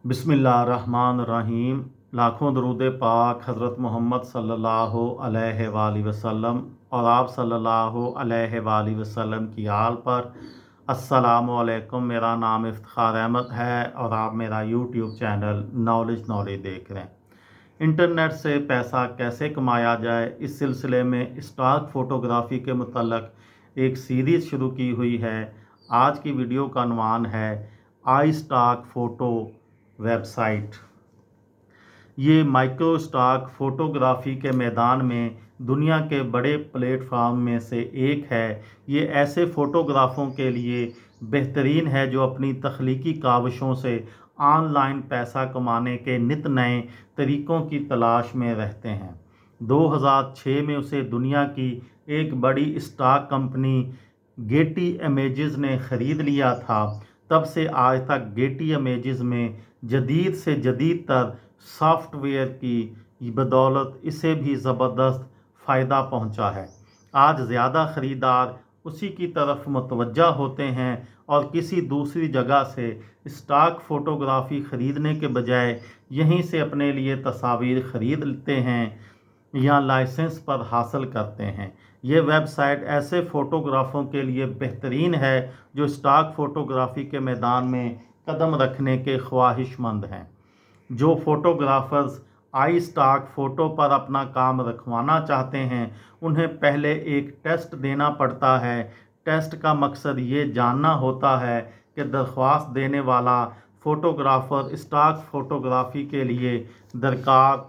बिस्मिल्लाहिर्रहमानिर्रहीम। लाखों दरूद पाक हज़रत मोहम्मद सल्लल्लाहु अलैहि वसल्लम और आप सल्लल्लाहु अलैहि वसल्लम की आल पर। अस्सलामु अलैकुम। मेरा नाम इफ्तिखार अहमद है और आप मेरा यूट्यूब चैनल नॉलेज देख रहे हैं। इंटरनेट से पैसा कैसे कमाया जाए, इस सिलसिले में स्टॉक फ़ोटोग्राफ़ी के मुतल्लक एक सीरीज़ शुरू की हुई है। आज की वीडियो का उन्वान है आई स्टॉक फ़ोटो वेबसाइट। ये माइक्रो स्टॉक फ़ोटोग्राफ़ी के मैदान में दुनिया के बड़े प्लेटफॉर्म में से एक है। ये ऐसे फ़ोटोग्राफ़ों के लिए बेहतरीन है जो अपनी तख्लीकी काविशों से ऑनलाइन पैसा कमाने के नित नए तरीक़ों की तलाश में रहते हैं। 2006 में उसे दुनिया की एक बड़ी स्टॉक कंपनी गेटी इमेजेस ने ख़रीद लिया था। तब से आज तक गेटी इमेजेस में जदीद से जदीद तर सॉफ्टवेयर की बदौलत इसे भी ज़बरदस्त फ़ायदा पहुंचा है। आज ज़्यादा ख़रीदार उसी की तरफ मुतवज्जा होते हैं और किसी दूसरी जगह से स्टॉक फ़ोटोग्राफ़ी ख़रीदने के बजाय यहीं से अपने लिए तस्वीर ख़रीद लेते हैं या लाइसेंस पर हासिल करते हैं। ये वेबसाइट ऐसे फ़ोटोग्राफ़रों के लिए बेहतरीन है जो स्टॉक फ़ोटोग्राफ़ी के मैदान में कदम रखने के ख्वाहिशमंद हैं। जो फ़ोटोग्राफ़र्स आई स्टॉक फ़ोटो पर अपना काम रखवाना चाहते हैं, उन्हें पहले एक टेस्ट देना पड़ता है। टेस्ट का मकसद ये जानना होता है कि दरख्वास्त देने वाला फ़ोटोग्राफ़र स्टॉक फ़ोटोग्राफ़ी के लिए दरकार,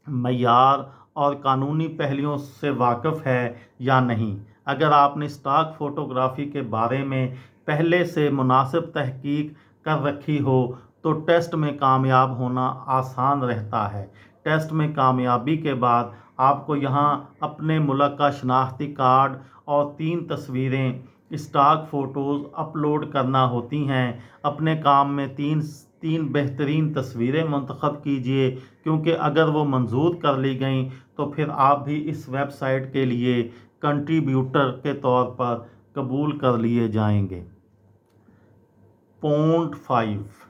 मयार और कानूनी पहलुओं से वाकिफ़ है या नहीं। अगर आपने स्टॉक फ़ोटोग्राफ़ी के बारे में पहले से मुनासिब तहकीक कर रखी हो तो टेस्ट में कामयाब होना आसान रहता है। टेस्ट में कामयाबी के बाद आपको यहाँ अपने मुल्क का शनाख्ती कार्ड और 3 तस्वीरें स्टॉक फ़ोटोज़ अपलोड करना होती हैं। अपने काम में तीन बेहतरीन तस्वीरें मुंतखब कीजिए, क्योंकि अगर वो मंजूर कर ली गई तो फिर आप भी इस वेबसाइट के लिए कंट्रीब्यूटर के तौर पर कबूल कर लिए जाएंगे। Pond5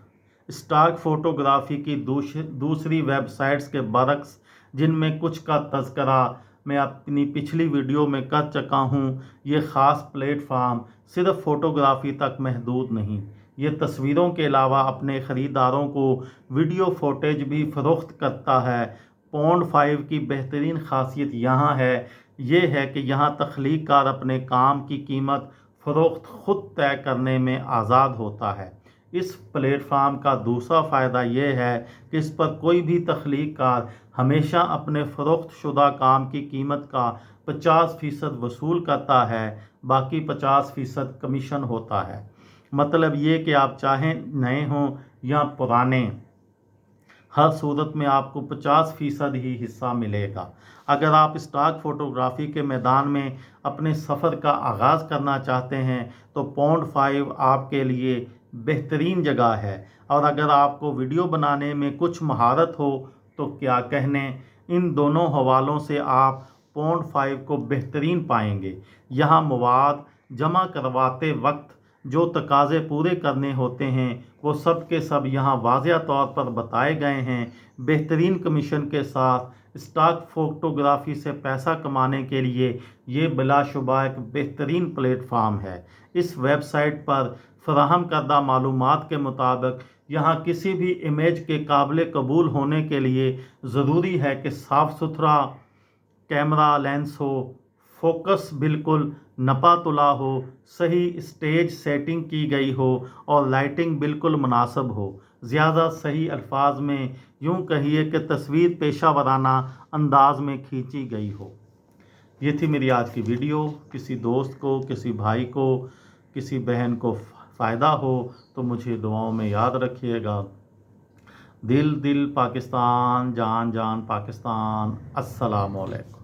स्टॉक फ़ोटोग्राफ़ी की दूसरी वेबसाइट्स के बरक्स, जिनमें कुछ का तज़करा मैं अपनी पिछली वीडियो में कर चुका हूँ, ये ख़ास प्लेटफार्म सिर्फ फ़ोटोग्राफ़ी तक महदूद नहीं, ये तस्वीरों के अलावा अपने ख़रीदारों को वीडियो फुटेज भी फ़रोख्त करता है। Pond5 की बेहतरीन ख़ासियत यहाँ है कि यहाँ तख्लीक कार अपने काम की कीमत फ़रोख्त खुद तय करने में आज़ाद होता है। इस प्लेटफार्म का दूसरा फ़ायदा यह है कि इस पर कोई भी तख्लीक कार हमेशा अपने फ़रोख्त शुदा काम की कीमत का 50% वसूल करता है, बाकी 50% कमीशन होता है। मतलब ये कि आप चाहे नए हों या पुराने, हर सूरत में आपको 50% ही हिस्सा मिलेगा। अगर आप स्टॉक फ़ोटोग्राफ़ी के मैदान में अपने सफ़र का आगाज़ करना चाहते हैं तो Pond5 आपके लिए बेहतरीन जगह है। और अगर आपको वीडियो बनाने में कुछ महारत हो तो क्या कहने, इन दोनों हवालों से आप Pond5 को बेहतरीन पाएंगे। यहाँ मवाद जमा करवाते वक्त जो तकाज़े पूरे करने होते हैं वो सब के सब यहाँ वाज़िया तौर पर बताए गए हैं। बेहतरीन कमीशन के साथ स्टॉक फ़ोटोग्राफ़ी से पैसा कमाने के लिए ये बिलाशुबा एक बेहतरीन प्लेटफार्म है। इस वेबसाइट पर फराहम करदा मालूमात के मुताबिक यहाँ किसी भी इमेज के काबिल कबूल होने के लिए ज़रूरी है कि साफ़ सुथरा कैमरा लेंस हो, फोकस बिल्कुल नपा तुला हो, सही स्टेज सेटिंग की गई हो और लाइटिंग बिल्कुल मुनासिब हो। ज़्यादा सही अल्फाज में यूँ कहिए कि तस्वीर पेशा वराना अंदाज में खींची गई हो। ये थी मेरी आज की वीडियो। किसी दोस्त को, किसी भाई को, किसी बहन को फ़ायदा हो तो मुझे दुआओं में याद रखिएगा। दिल दिल पाकिस्तान, जान जान पाकिस्तान। अस्सलामु अलैकुम।